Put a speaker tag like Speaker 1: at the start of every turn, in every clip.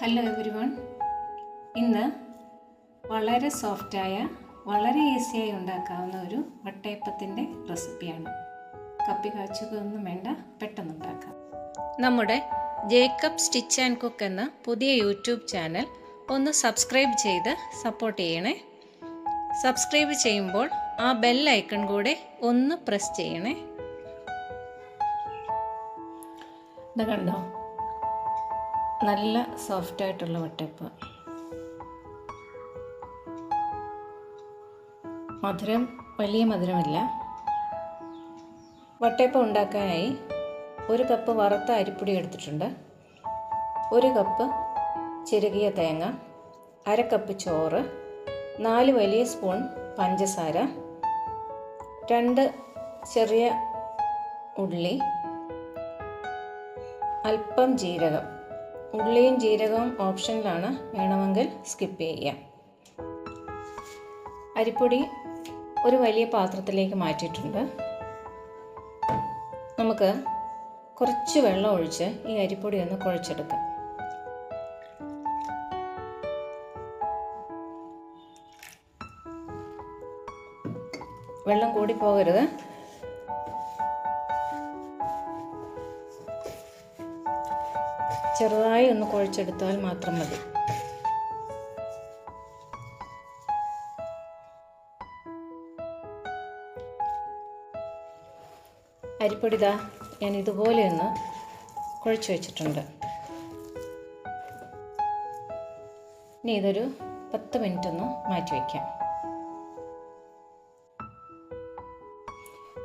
Speaker 1: Hello everyone. ഇന്ന് വളരെ സോഫ്റ്റായ വളരെ ഈസിയായി ഉണ്ടാക്കാവുന്ന ഒരു വട്ടയപ്പത്തിൻ്റെ റെസിപ്പിയാണ്. കപ്പി കാച്ചുകയൊന്നും വേണ്ട, പെട്ടെന്നുണ്ടാക്കാം. നമ്മുടെ ജേക്കബ് സ്റ്റിച്ച് ആൻഡ് കുക്ക് എന്ന പുതിയ യൂട്യൂബ് ചാനൽ ഒന്ന് സബ്സ്ക്രൈബ് ചെയ്ത് സപ്പോർട്ട് ചെയ്യണേ. സബ്സ്ക്രൈബ് ചെയ്യുമ്പോൾ ആ ബെൽ ഐക്കൺ കൂടെ ഒന്ന് പ്രസ് ചെയ്യണേ. ഇത് കണ്ടോ, നല്ല സോഫ്റ്റായിട്ടുള്ള വട്ടയപ്പം. മധുരം വലിയ മധുരമില്ല. വട്ടയപ്പം ഉണ്ടാക്കാനായി 1 കപ്പ് വറുത്ത അരിപ്പൊടി എടുത്തിട്ടുണ്ട്, 1 കപ്പ് ചിരകിയ തേങ്ങ, 1/2 കപ്പ് ചോറ്, 4 വലിയ സ്പൂൺ പഞ്ചസാര, 2 ചെറിയ ഉള്ളി, അല്പം ജീരകം. ഉള്ളിയും ജീരകവും ഓപ്ഷനിലാണ്, വേണമെങ്കിൽ സ്കിപ്പ് ചെയ്യാം. അരിപ്പൊടി ഒരു വലിയ പാത്രത്തിലേക്ക് മാറ്റിയിട്ടുണ്ട്. നമുക്ക് കുറച്ച് വെള്ളം ഒഴിച്ച് ഈ അരിപ്പൊടി ഒന്ന് കുഴച്ചെടുക്കാം. വെള്ളം കൂടി പോകരുത്. ചെറുതായി ഒന്ന് കുഴച്ചെടുത്താൽ മാത്രം മതി. അരിപ്പൊടി ഞാൻ ഇതുപോലെ ഒന്ന് കുഴച്ച് വെച്ചിട്ടുണ്ട്. ഇനി ഇതൊരു 10 മിനിറ്റ് ഒന്ന് മാറ്റി വയ്ക്കാം.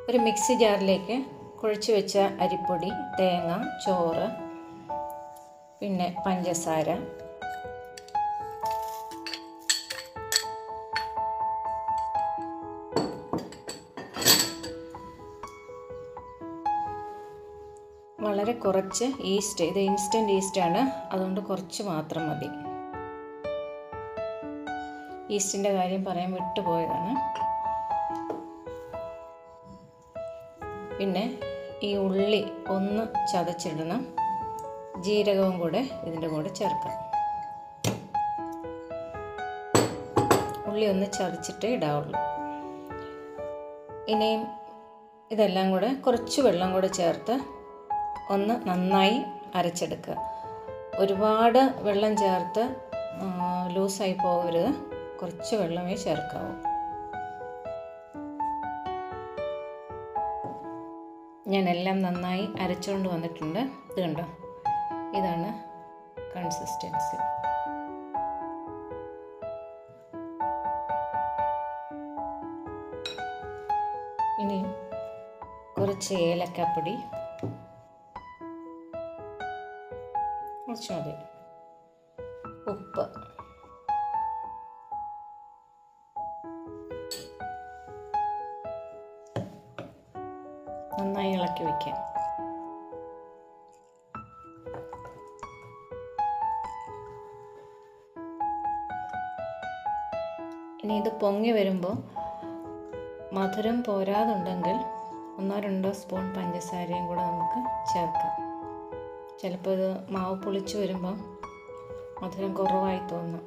Speaker 1: ഒരു മിക്സി ജാറിലേക്ക് കുഴച്ച് വെച്ച അരിപ്പൊടി, തേങ്ങ, ചോറ്, പിന്നെ പഞ്ചസാര, വളരെ കുറച്ച് ഈസ്റ്റ്. ഇത് ഇൻസ്റ്റൻറ്റ് ഈസ്റ്റാണ്, അതുകൊണ്ട് കുറച്ച് മാത്രം മതി. ഈസ്റ്റിൻ്റെ കാര്യം പറയാൻ വിട്ടുപോയതാണ്. പിന്നെ ഈ ഉള്ളി ഒന്ന് ചതച്ചിടണം, ജീരകവും കൂടെ ഇതിൻ്റെ കൂടെ ചേർക്കാം. ഉള്ളി ഒന്ന് ചതച്ചിട്ടേ ഇടാവുള്ളൂ. ഇനിയും ഇതെല്ലാം കൂടെ കുറച്ച് വെള്ളം കൂടെ ചേർത്ത് ഒന്ന് നന്നായി അരച്ചെടുക്കുക. ഒരുപാട് വെള്ളം ചേർത്ത് ലൂസായി പോകരുത്, കുറച്ച് വെള്ളമേ ചേർക്കാവൂ. ഞാനെല്ലാം നന്നായി അരച്ചുകൊണ്ട് വന്നിട്ടുണ്ട്. ഇത് കണ്ടോ, ഇതാണ് കൺസിസ്റ്റൻസി. ഇനി കുറച്ച് ഏലക്കാപ്പൊടി, കുറച്ച് മതി, ഉപ്പ്, നന്നായി ഇളക്കി വയ്ക്കാം. ഇനി ഇത് പൊങ്ങി വരുമ്പോൾ മധുരം പോരാതുണ്ടെങ്കിൽ 1-2 സ്പൂൺ പഞ്ചസാരയും കൂടെ നമുക്ക് ചേർക്കാം. ചിലപ്പോൾ ഇത് മാവ് പുളിച്ച് വരുമ്പോൾ മധുരം കുറവായി തോന്നും.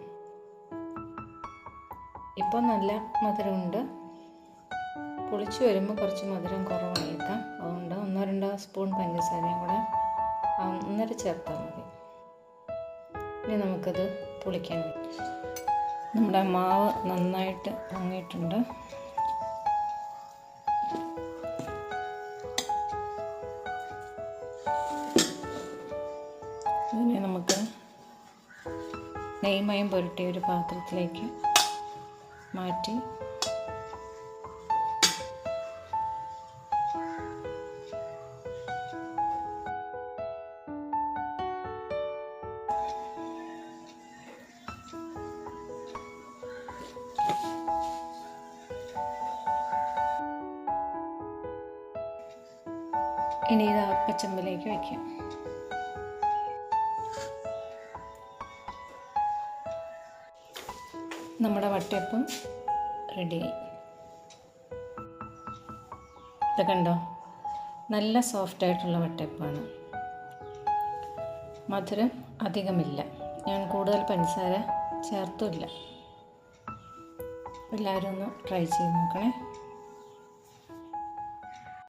Speaker 1: ഇപ്പം നല്ല മധുരമുണ്ട്, പുളിച്ച് വരുമ്പോൾ കുറച്ച് മധുരം കുറവായേക്കാം. അതുകൊണ്ട് 1-2 സ്പൂൺ പഞ്ചസാരയും കൂടെ 1.5 ചേർത്താൽ മതി. ഇനി നമുക്കത് പുളിക്കാൻ പറ്റും. നമ്മുടെ മാവ് നന്നായിട്ട് പൊങ്ങിയിട്ടുണ്ട്. ഇതിനെ നമുക്ക് നെയ്മയം പുരട്ടിയ ഒരു പാത്രത്തിലേക്ക് മാറ്റി ഇനി ഇത് അപ്പച്ചമ്പിലേക്ക് വയ്ക്കാം. നമ്മുടെ വട്ടയപ്പം റെഡിയായി. ഇത് കണ്ടോ, നല്ല സോഫ്റ്റായിട്ടുള്ള വട്ടയപ്പമാണ്. മധുരം അധികമില്ല. ഞാൻ കൂടുതൽ പഞ്ചസാര ചേർത്തുമില്ല. എല്ലാവരും ഒന്ന് ട്രൈ ചെയ്ത് നോക്കണേ.